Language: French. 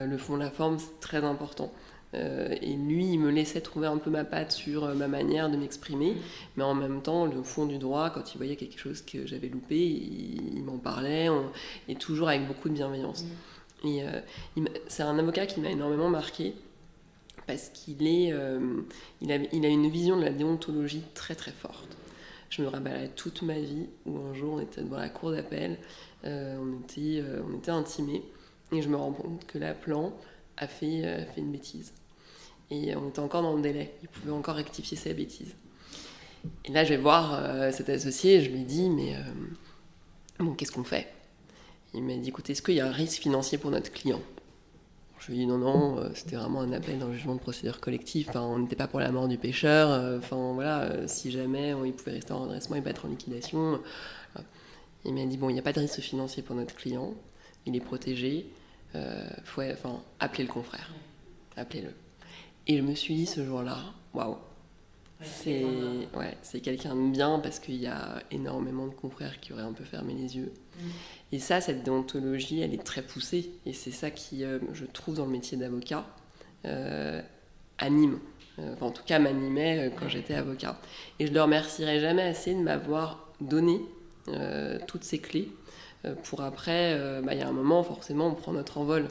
Le fond, la forme, c'est très important. Et lui, il me laissait trouver un peu ma patte sur ma manière de m'exprimer, mais en même temps, le fond du droit, quand il voyait quelque chose que j'avais loupé, il m'en parlait, et toujours avec beaucoup de bienveillance. Et c'est un avocat qui m'a énormément marqué parce il a une vision de la déontologie très très forte. Je me rappelle toute ma vie où un jour on était devant la cour d'appel, on était intimés, et je me rends compte que l'appelant a fait une bêtise. Et on était encore dans le délai, il pouvait encore rectifier sa bêtise. Et là je vais voir cet associé et je lui dis mais bon, qu'est-ce qu'on fait? Il m'a dit écoutez, est-ce qu'il y a un risque financier pour notre client? Je lui ai dit non, non, c'était vraiment un appel d'un jugement de procédure collective. Enfin, on n'était pas pour la mort du pêcheur. Enfin, voilà, si jamais il pouvait rester en redressement et pas être en liquidation. Il m'a dit bon, il n'y a pas de risque financier pour notre client. Il est protégé. Appelez le confrère. Appelez-le. Et je me suis dit ce jour-là, waouh, c'est quelqu'un de bien parce qu'il y a énormément de confrères qui auraient un peu fermé les yeux. Et ça, cette déontologie, elle est très poussée. Et c'est ça qui, je trouve, dans le métier d'avocat, anime. En tout cas, m'animait quand j'étais avocat. Et je ne le remercierai jamais assez de m'avoir donné toutes ces clés pour après, il y a un moment, forcément, on prend notre envol.